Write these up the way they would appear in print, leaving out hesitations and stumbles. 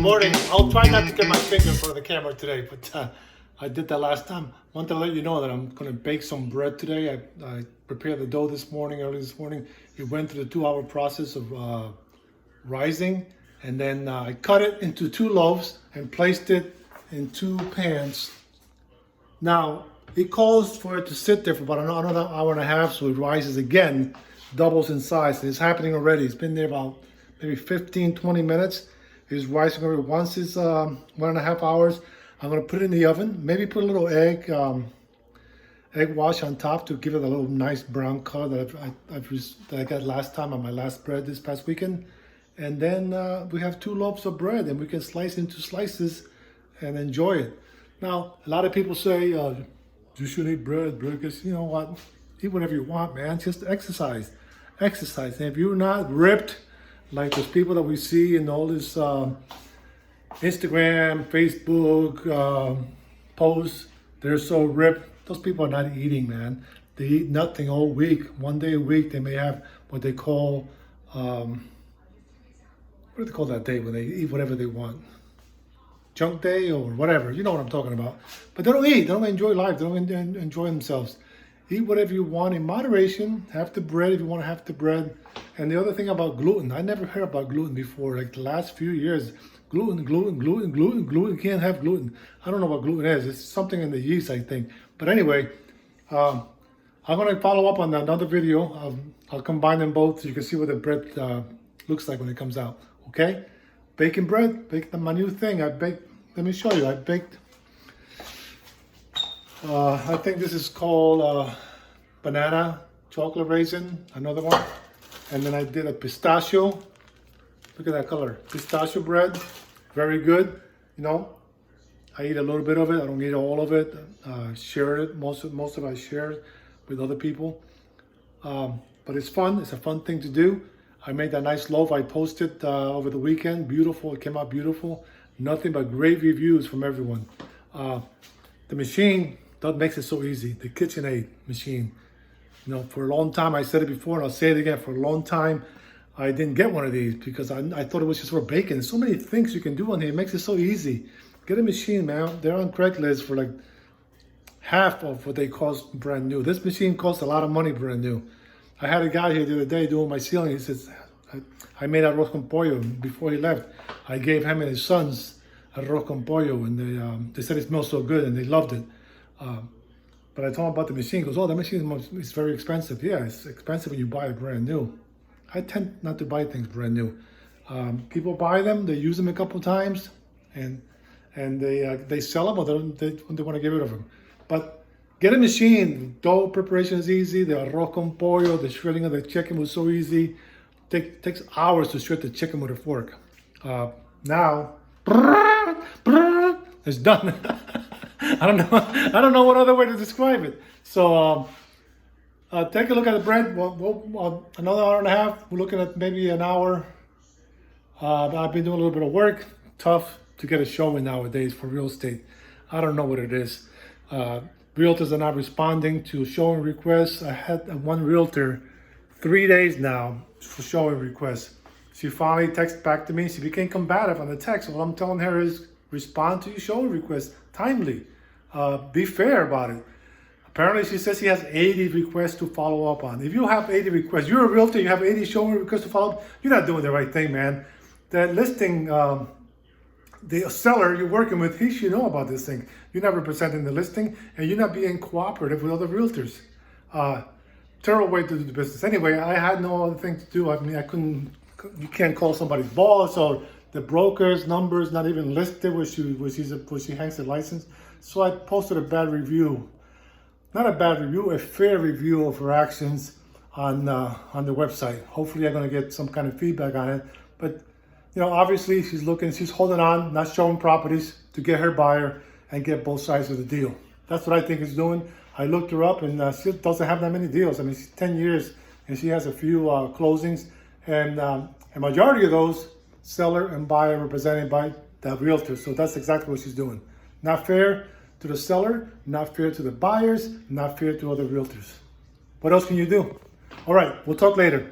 morning. I'll try not to get my finger in front of the camera today, but I did that last time. I want to let you know that I'm going to bake some bread today. I prepared the dough early this morning. It went through the 2-hour process of rising, and then I cut it into 2 loaves and placed it in 2 pans. Now, it calls for it to sit there for about another hour and a half, so it rises again, doubles in size. And it's happening already. It's been there about maybe 15, 20 minutes. It's rising already. Once it's 1.5 hours, I'm going to put it in the oven. Maybe put a little egg wash on top to give it a little nice brown color that I got last time on my last bread this past weekend. And then we have 2 loaves of bread, and we can slice into slices and enjoy it. Now, a lot of people say, you should eat bread, because you know what? Eat whatever you want, man. Just exercise. Exercise. And if you're not ripped, like those people that we see in all this Instagram, Facebook posts, they're so ripped. Those people are not eating, man. They eat nothing all week. One day a week, they may have what they call, what do they call that day when they eat whatever they want? Junk day or whatever. You know what I'm talking about. But they don't eat. They don't enjoy life. They don't enjoy themselves. Eat whatever you want in moderation. Have the bread if you want to have the bread. And the other thing about gluten, I never heard about gluten before. Like the last few years, gluten. You can't have gluten. I don't know what gluten is. It's something in the yeast, I think. But anyway, I'm going to follow up on another video. I'll combine them both so you can see what the bread looks like when it comes out. Okay? Baking bread, my new thing. Let me show you. I baked, I think this is called banana chocolate raisin, another one. And then I did a pistachio. Look at that color. Pistachio bread, very good. You know, I eat a little bit of it. I don't eat all of it. Share it. Most of it I share it with other people. But it's fun. It's a fun thing to do. I made that nice loaf. I posted over the weekend. Beautiful. It came out beautiful. Nothing but great reviews from everyone. The machine that makes it so easy. The KitchenAid machine. You know, for a long time, I said it before, and I'll say it again. For a long time, I didn't get one of these because I thought it was just for baking. There's so many things you can do on here. It makes it so easy. Get a machine, man. They're on Craigslist for like half of what they cost brand new. This machine costs a lot of money brand new. I had a guy here the other day doing my ceiling. He says, I made arroz con pollo. Before he left, I gave him and his sons arroz con pollo, and they said it smells so good, and they loved it. But I told him about the machine. He goes, oh, the machine is very expensive. Yeah, it's expensive when you buy it brand new. I tend not to buy things brand new. People buy them, they use them a couple times, and they sell them, or they want to get rid of them. But get a machine. Dough preparation is easy. The arroz con pollo, the shredding of the chicken was so easy. Takes hours to shred the chicken with a fork. Now, it's done. I don't know what other way to describe it. So take a look at the bread. Well, another hour and a half. We're looking at maybe an hour. I've been doing a little bit of work. Tough to get a showing nowadays for real estate. I don't know what it is. Realtors are not responding to showing requests. I had one realtor 3 days now for showing requests. She finally texted back to me. She became combative on the text. What I'm telling her is respond to your showing requests timely. Be fair about it. Apparently, she says she has 80 requests to follow up on. If you have 80 requests, you're a realtor, you have 80 showing requests to follow up, you're not doing the right thing, man. That listing, the seller you're working with, he should know about this thing. You're not representing the listing, and you're not being cooperative with other realtors. Terrible way to do the business. Anyway, I had no other thing to do. I mean, you can't call somebody's boss, or the broker's number is not even listed where she hangs the license. So I posted a bad review. Not a bad review, a fair review of her actions on the website. Hopefully I'm gonna get some kind of feedback on it. But you know, obviously she's holding on, not showing properties to get her buyer and get both sides of the deal. That's what I think is doing. I looked her up, and she doesn't have that many deals. I mean, she's 10 years and she has a few closings, and a majority of those seller and buyer represented by that realtor. So that's exactly what she's doing. Not fair to the seller, not fair to the buyers, not fair to other realtors. What else can you do? All right, we'll talk later.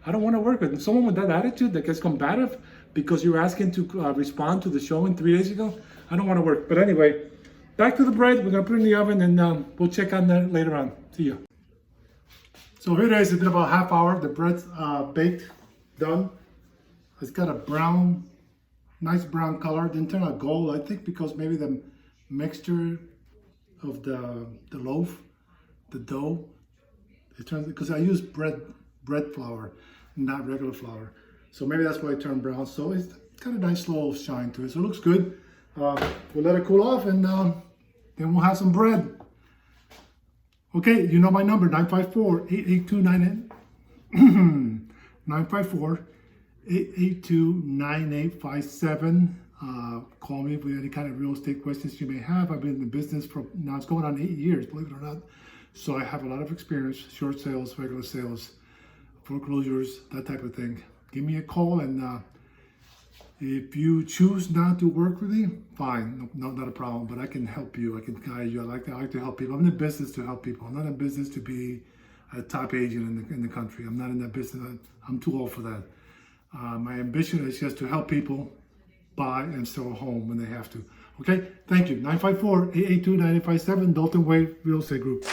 I don't want to work with someone with that attitude that gets combative because you're asking to respond to the showing 3 days ago. I don't want to work. But anyway, back to the bread. We're gonna put it in the oven, and we'll check on that later on. See you. So here it is. It's been about a half hour. The bread's baked, done. It's got a brown, nice brown color. Didn't turn out gold, I think, because maybe the mixture of the loaf, the dough, it turns, because I use bread flour, not regular flour. So maybe that's why it turned brown. So it's got a nice little shine to it. So it looks good. We'll let it cool off, and then we'll have some bread. Okay, you know my number, 954-882-98. 954-882-9857. Call me with any kind of real estate questions you may have. I've been in the business for, now it's going on 8 years, believe it or not. So I have a lot of experience, short sales, regular sales, foreclosures, that type of thing. Give me a call, and if you choose not to work with me, fine, no, not a problem. But I can help you. I can guide you. I like to help people. I'm in the business to help people. I'm not in business to be a top agent in the country. I'm not in that business. I'm too old for that. My ambition is just to help people buy and sell a home when they have to. Okay, thank you. 954-882-9857, Dalton Way Real Estate Group.